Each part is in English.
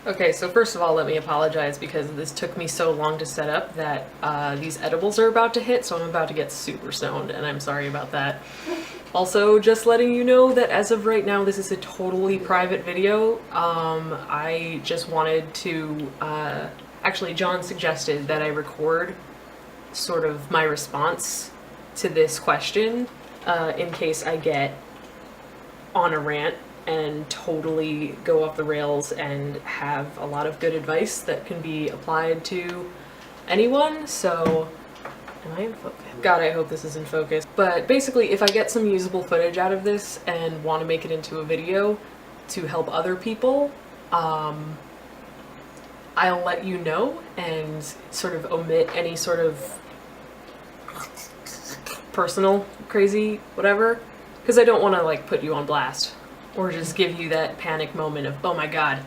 Okay, so first of all, let me apologize because this took me so long to set up that these edibles are about to hit, so I'm about to get super stoned, and I'm sorry about that. Also, just letting you know that as of right now, this is a totally private video. I just wanted to, actually, John suggested that I record sort of my response to this question in case I get on a rant and totally go off the rails and have a lot of good advice that can be applied to anyone. So, am I in focus? God, I hope this is in focus. But basically, if I get some usable footage out of this and want to make it into a video to help other people, I'll let you know and sort of omit any sort of personal, crazy, whatever, because I don't want to like put you on blast. Or just give you that panic moment of, oh my god,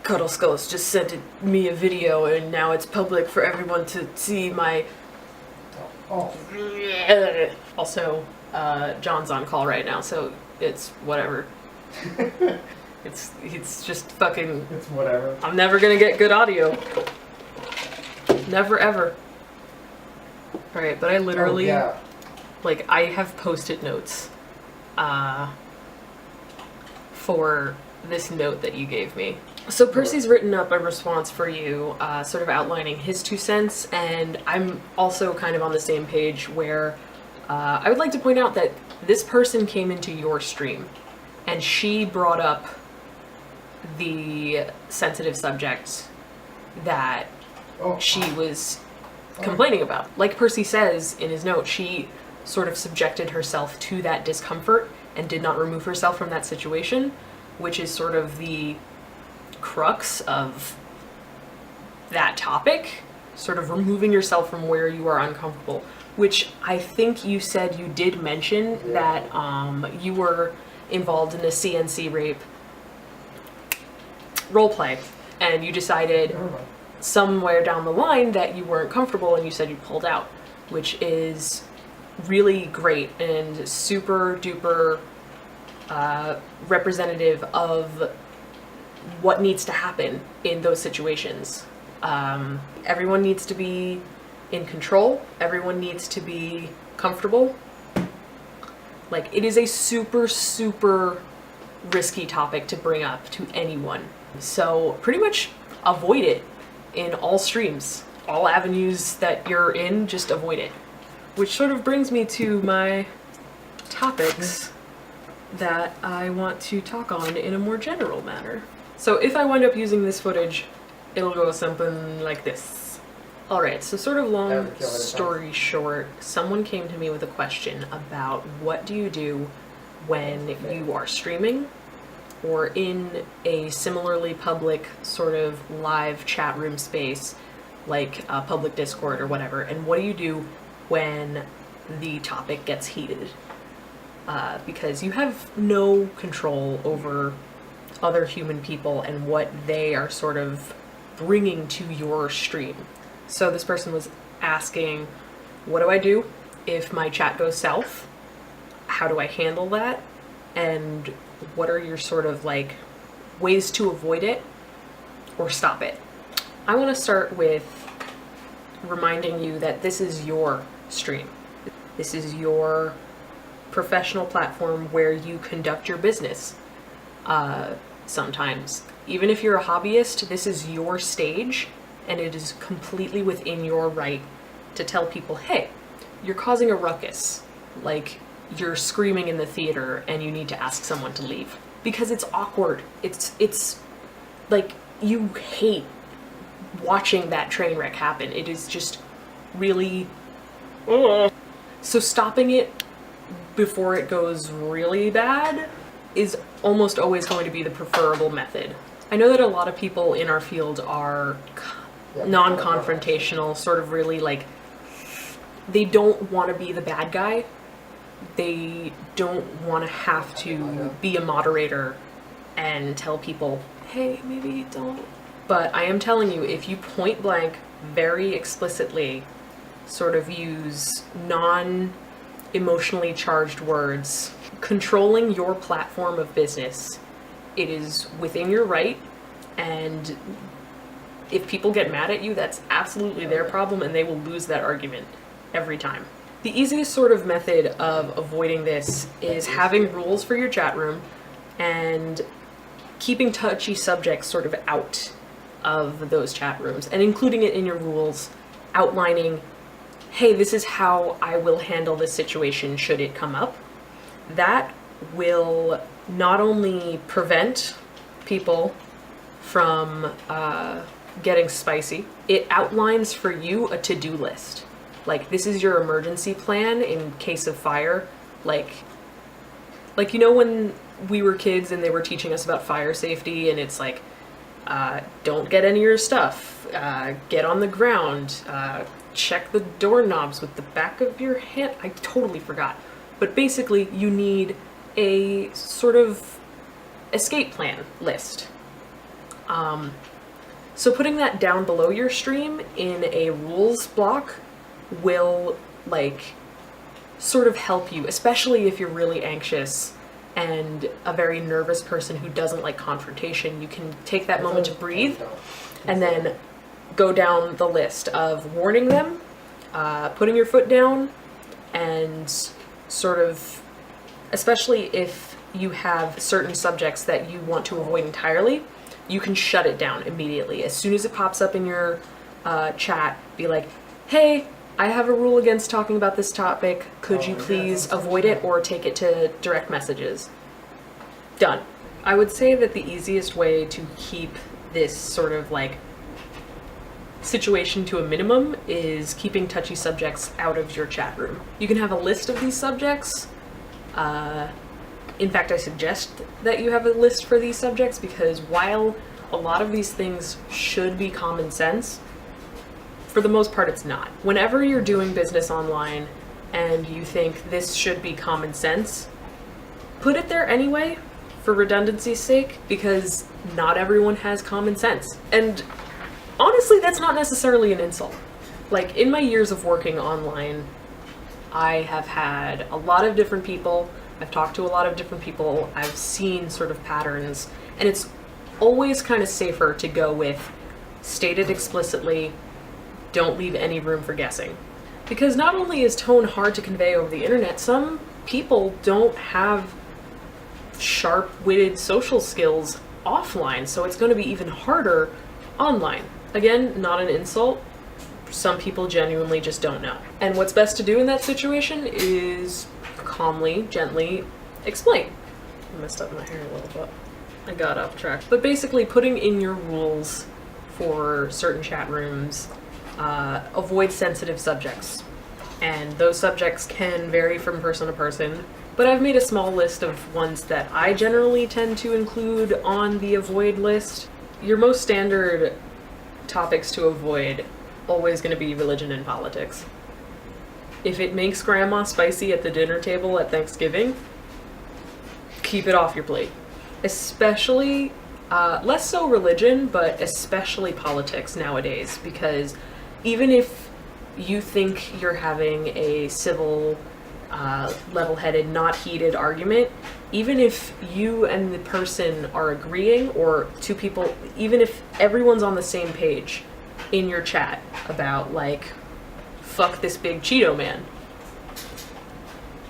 Cuddle Skulls just sent me a video and now it's public for everyone to see my... Oh. Also, John's on call right now, so it's whatever. It's just fucking... It's whatever. I'm never gonna get good audio. Never ever. Alright, but I literally... Oh, yeah. Like, I have post-it notes. For this note that you gave me. So Percy's written up a response for you, sort of outlining his 2 cents, and I'm also kind of on the same page where I would like to point out that this person came into your stream and she brought up the sensitive subject that she was complaining about. Like Percy says in his note, she sort of subjected herself to that discomfort and did not remove herself from that situation, which is sort of the crux of that topic, sort of removing yourself from where you are uncomfortable, which I think you said you did mention that you were involved in a CNC rape roleplay, and you decided somewhere down the line that you weren't comfortable and you said you pulled out, which is really great and super duper representative of what needs to happen in those situations. Everyone needs to be in control. Everyone needs to be comfortable. Like, it is a super, super risky topic to bring up to anyone. So pretty much avoid it in all streams. All avenues that you're in, just avoid it. Which sort of brings me to my topics that I want to talk on in a more general manner. So if I wind up using this footage, it'll go something like this. Alright, so sort of long story short, someone came to me with a question about what do you do when you are streaming or in a similarly public sort of live chat room space like a public Discord or whatever, and what do you do when the topic gets heated? Because you have no control over other human people and what they are sort of bringing to your stream. So this person was asking, what do I do if my chat goes south? How do I handle that? And what are your sort of like ways to avoid it or stop it? I want to start with reminding you that this is your stream. This is your professional platform where you conduct your business. Sometimes, even if you're a hobbyist, this is your stage and it is completely within your right to tell people, hey, you're causing a ruckus. Like, you're screaming in the theater and you need to ask someone to leave. Because it's awkward. It's like, you hate watching that train wreck happen. It is just really... So stopping it before it goes really bad is almost always going to be the preferable method. I know that a lot of people in our field are non-confrontational, sort of really like, they don't want to be the bad guy. They don't want to have to be a moderator and tell people, hey, maybe don't. But I am telling you, if you point blank, very explicitly, sort of use non-emotionally charged words, controlling your platform of business, it is within your right And if people get mad at you, that's absolutely their problem, and they will lose that argument every time. The easiest sort of method of avoiding this is having rules for your chat room and keeping touchy subjects sort of out of those chat rooms and including it in your rules, outlining, hey, this is how I will handle this situation should it come up. That will not only prevent people from getting spicy, it outlines for you a to-do list. Like, this is your emergency plan in case of fire. Like you know when we were kids and they were teaching us about fire safety, and it's like, don't get any of your stuff, get on the ground, check the doorknobs with the back of your hand. I totally forgot. But basically, you need a sort of escape plan list. So putting that down below your stream in a rules block will, like, sort of help you, especially if you're really anxious and a very nervous person who doesn't like confrontation. You can take that moment to breathe and then go down the list of warning them, putting your foot down, and sort of, especially if you have certain subjects that you want to avoid entirely, you can shut it down immediately. As soon as it pops up in your chat, be like, hey, I have a rule against talking about this topic. Could you please avoid it or take it to direct messages? Done. I would say that the easiest way to keep this sort of like situation to a minimum is keeping touchy subjects out of your chat room. You can have a list of these subjects. In fact, I suggest that you have a list for these subjects because while a lot of these things should be common sense, for the most part, it's not. Whenever you're doing business online and you think this should be common sense, put it there anyway for redundancy's sake, because not everyone has common sense. And honestly, that's not necessarily an insult. Like, in my years of working online, I have had a lot of different people. I've talked to a lot of different people. I've seen sort of patterns, and it's always kind of safer to go with stated explicitly, don't leave any room for guessing. Because not only is tone hard to convey over the internet, some people don't have sharp-witted social skills offline, so it's going to be even harder online. Again, not an insult. Some people genuinely just don't know. And what's best to do in that situation is calmly, gently explain. I messed up my hair a little bit. I got off track. But basically putting in your rules for certain chat rooms, avoid sensitive subjects. And those subjects can vary from person to person, but I've made a small list of ones that I generally tend to include on the avoid list. Your most standard topics to avoid, always going to be religion and politics. If it makes grandma spicy at the dinner table at Thanksgiving, keep it off your plate. Especially, less so religion, but especially politics nowadays, because even if you think you're having a civil, level-headed, not heated argument, even if you and the person are agreeing, or two people, even if everyone's on the same page in your chat about, like, fuck this big Cheeto man,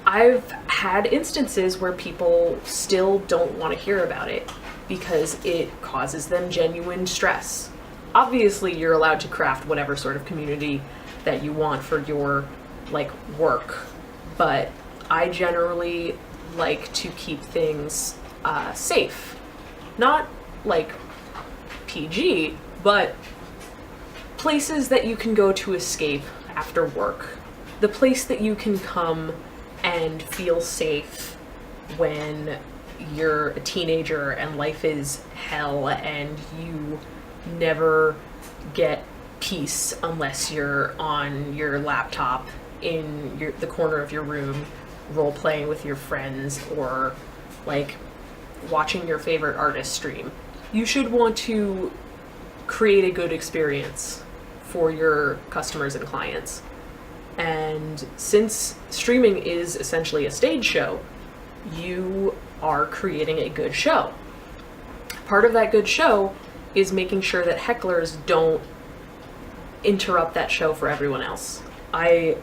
I've had instances where people still don't want to hear about it because it causes them genuine stress. Obviously, you're allowed to craft whatever sort of community that you want for your, like, work, but I generally like to keep things safe. Not, like, PG, but places that you can go to escape after work. The place that you can come and feel safe when you're a teenager and life is hell and you never get peace unless you're on your laptop in the corner of your room role-playing with your friends or, like, watching your favorite artist stream. You should want to create a good experience for your customers and clients. And since streaming is essentially a stage show, you are creating a good show. Part of that good show is making sure that hecklers don't interrupt that show for everyone else. I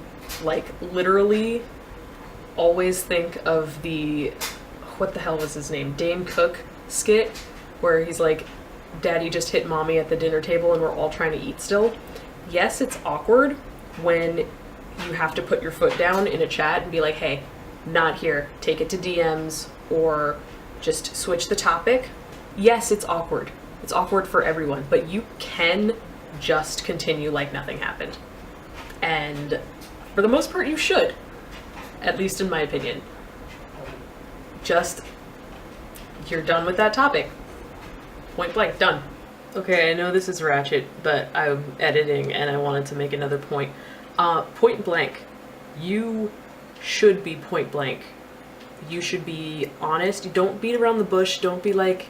like literally always think of the, what the hell was his name? Dane Cook skit where he's like, Daddy just hit mommy at the dinner table and we're all trying to eat still. Yes, it's awkward when you have to put your foot down in a chat and be like, hey, not here, take it to DMs, or just switch the topic. Yes, it's awkward. It's awkward for everyone, but you can just continue like nothing happened. And for the most part, you should, at least in my opinion. Just, you're done with that topic. Point blank, done. Okay, I know this is ratchet, but I'm editing and I wanted to make another point. Point blank. You should be point blank. You should be honest. Don't beat around the bush. Don't be like,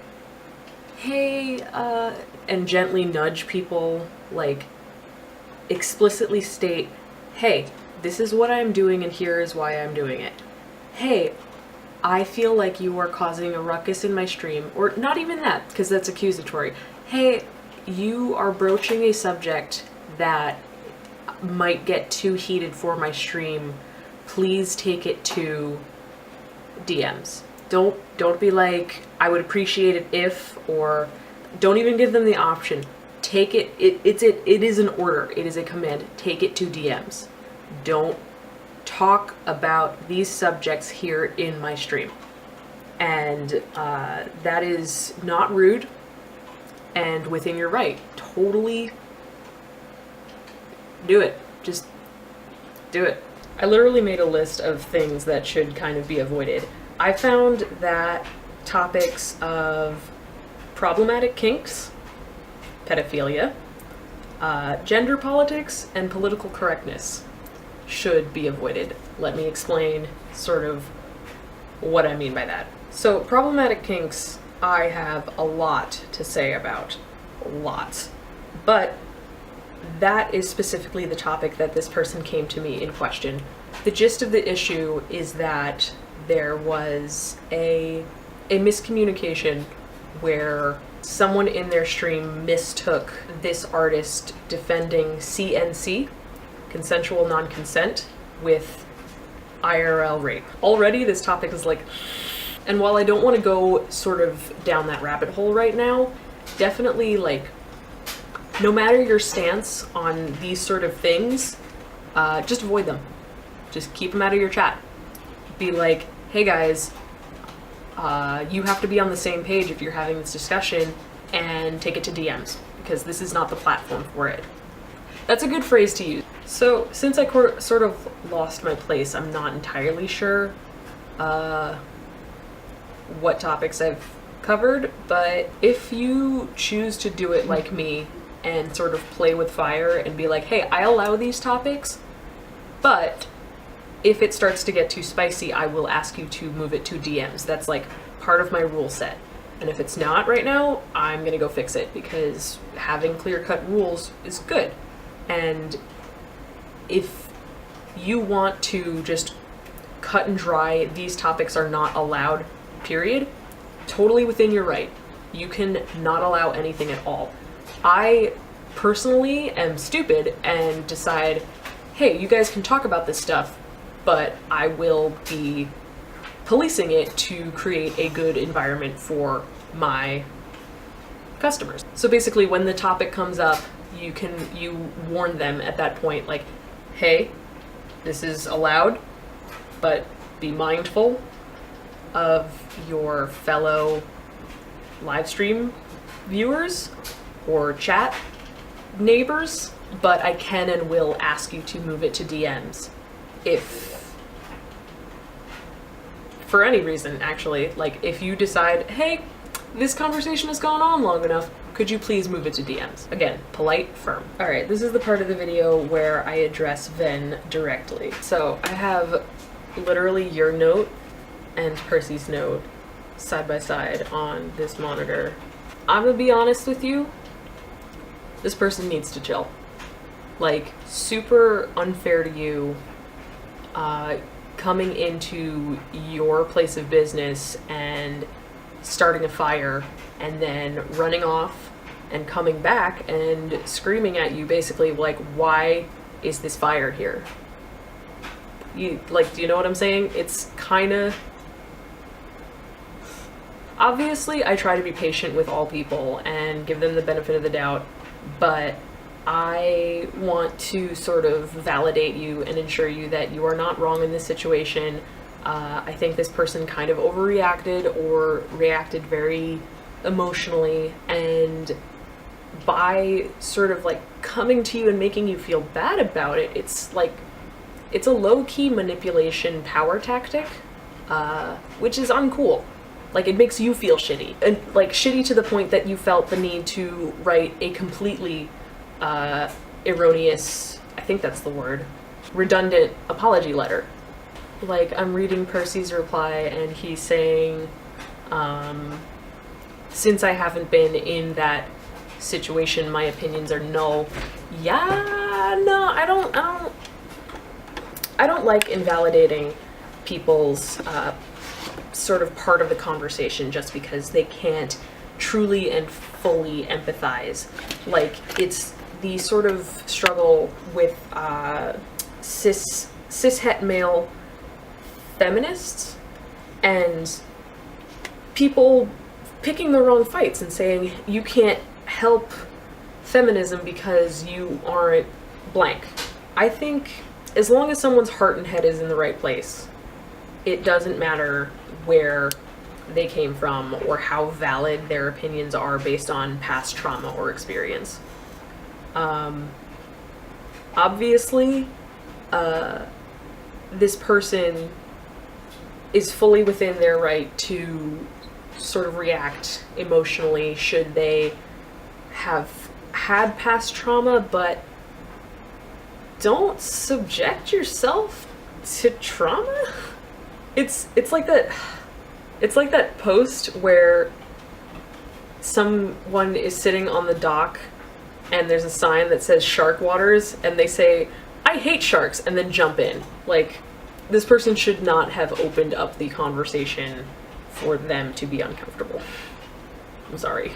hey, and gently nudge people. Like, explicitly state, hey, this is what I'm doing and here is why I'm doing it. Hey, I feel like you are causing a ruckus in my stream. Or not even that, because that's accusatory. Hey, you are broaching a subject that might get too heated for my stream. Please take it to DMs. Don't be like, I would appreciate it if, or don't even give them the option. Take it, it is an order. It is a command. Take it to DMs. Don't talk about these subjects here in my stream. And that is not rude and within your right. Totally do it. Just do it. I literally made a list of things that should kind of be avoided. I found that topics of problematic kinks, pedophilia, gender politics, and political correctness should be avoided. Let me explain sort of what I mean by that. So problematic kinks, I have a lot to say about. Lots. But that is specifically the topic that this person came to me in question. The gist of the issue is that there was a miscommunication where someone in their stream mistook this artist defending CNC, consensual non-consent, with IRL rape. Already this topic is like, and while I don't want to go sort of down that rabbit hole right now, definitely like, no matter your stance on these sort of things, just avoid them. Just keep them out of your chat. Be like, hey guys, you have to be on the same page if you're having this discussion, and take it to DMs, because this is not the platform for it. That's a good phrase to use. So since I sort of lost my place, I'm not entirely sure what topics I've covered, but if you choose to do it like me and sort of play with fire and be like, hey, I allow these topics, but if it starts to get too spicy, I will ask you to move it to DMs. That's like part of my rule set. And if it's not right now, I'm gonna go fix it, because having clear-cut rules is good. And if you want to just cut and dry, these topics are not allowed, period, totally within your right. You can not allow anything at all. I personally am stupid and decide, hey, you guys can talk about this stuff, but I will be policing it to create a good environment for my customers. So basically, when the topic comes up, you warn them at that point, like, hey, this is allowed, but be mindful of your fellow live stream viewers or chat neighbors, but I can and will ask you to move it to DMs if, for any reason, actually, like if you decide, hey, this conversation has gone on long enough, could you please move it to DMs? Again, polite, firm. All right, this is the part of the video where I address Ven directly. So I have literally your note and Percy's note side by side on this monitor. I'm gonna be honest with you, this person needs to chill. Like, super unfair to you, coming into your place of business and starting a fire and then running off and coming back and screaming at you basically like, why is this fire here? Do you know what I'm saying? It's kind of, obviously I try to be patient with all people and give them the benefit of the doubt, but I want to sort of validate you and ensure you that you are not wrong in this situation. I think this person kind of overreacted or reacted very emotionally, and by sort of like coming to you and making you feel bad about it, it's like, it's a low-key manipulation power tactic, which is uncool. Like, it makes you feel shitty, and like shitty to the point that you felt the need to write a completely erroneous, I think that's the word, redundant apology letter. Like, I'm reading Percy's reply and he's saying, since I haven't been in that situation, my opinions are null. Yeah, no, I don't like invalidating people's sort of part of the conversation just because they can't truly and fully empathize. Like, it's the sort of struggle with cishet male feminists and people picking the wrong fights and saying you can't help feminism because you aren't blank. I think as long as someone's heart and head is in the right place, it doesn't matter where they came from or how valid their opinions are based on past trauma or experience. Obviously, this person is fully within their right to sort of react emotionally should they have had past trauma, but don't subject yourself to trauma. It's like that post where someone is sitting on the dock and there's a sign that says shark waters and they say, I hate sharks, and then jump in. Like, this person should not have opened up the conversation for them to be uncomfortable. I'm sorry.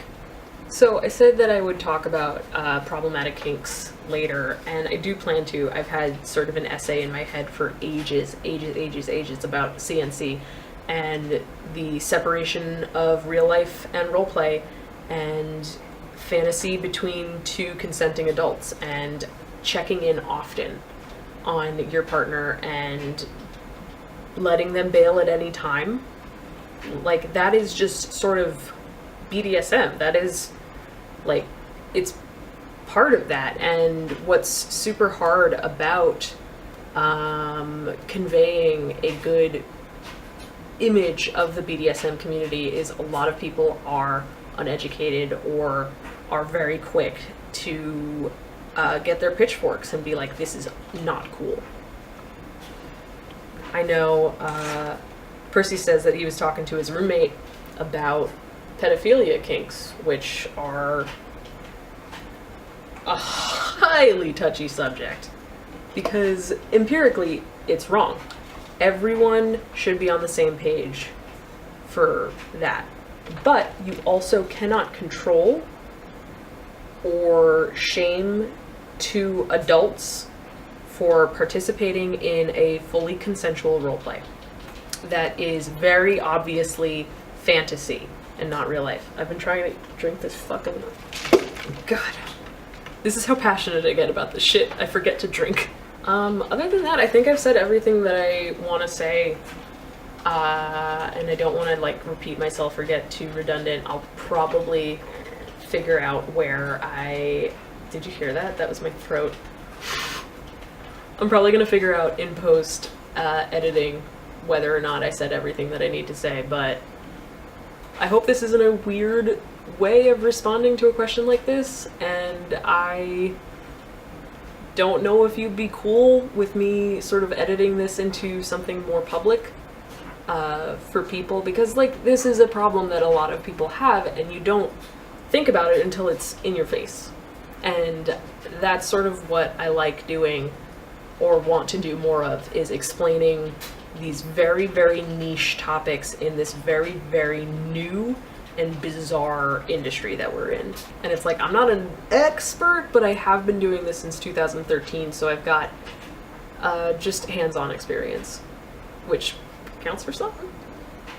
So I said that I would talk about problematic kinks later, and I do plan to. I've had sort of an essay in my head for ages about CNC and the separation of real life and roleplay and fantasy between two consenting adults, and checking in often on your partner and letting them bail at any time. Like, that is just sort of BDSM. That is, like, it's part of that. And what's super hard about conveying a good image of the BDSM community is a lot of people are uneducated or are very quick to get their pitchforks and be like, this is not cool. I know Percy says that he was talking to his roommate about pedophilia kinks, which are a highly touchy subject because empirically it's wrong. Everyone should be on the same page for that. But you also cannot control or shame two adults for participating in a fully consensual roleplay that is very obviously fantasy and not real life. I've been trying to drink this fucking... God. This is how passionate I get about this shit. I forget to drink. Other than that, I think I've said everything that I want to say, and I don't want to, like, repeat myself or get too redundant. I'll probably figure out where I... Did you hear that? That was my throat. I'm probably going to figure out in post editing whether or not I said everything that I need to say, but I hope this isn't a weird way of responding to a question like this, and I don't know if you'd be cool with me sort of editing this into something more public for people, because, like, this is a problem that a lot of people have, and you don't think about it until it's in your face. And that's sort of what I like doing, or want to do more of, is explaining these very, very niche topics in this very, very new and bizarre industry that we're in. And it's like, I'm not an expert, but I have been doing this since 2013, so I've got just hands-on experience, which counts for something.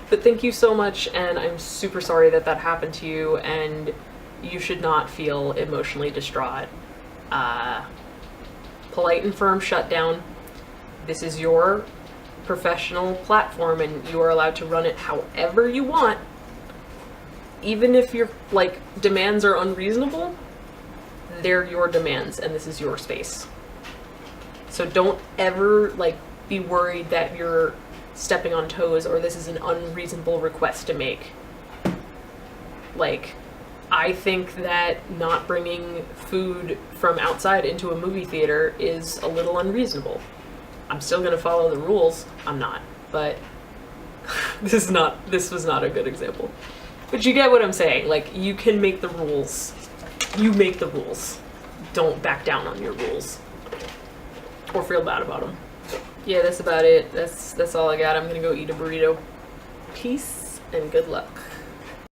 But thank you so much, and I'm super sorry that that happened to you, and you should not feel emotionally distraught. Polite and firm shutdown. This is your professional platform, and you are allowed to run it however you want. Even if your demands are unreasonable, they're your demands, and this is your space. So don't ever be worried that you're stepping on toes or this is an unreasonable request to make. I think that not bringing food from outside into a movie theater is a little unreasonable. I'm still gonna follow the rules. I'm not, but this was not a good example. But you get what I'm saying. You can make the rules. You make the rules. Don't back down on your rules. Or feel bad about them. Yeah, that's about it. That's all I got. I'm gonna go eat a burrito. Peace and good luck.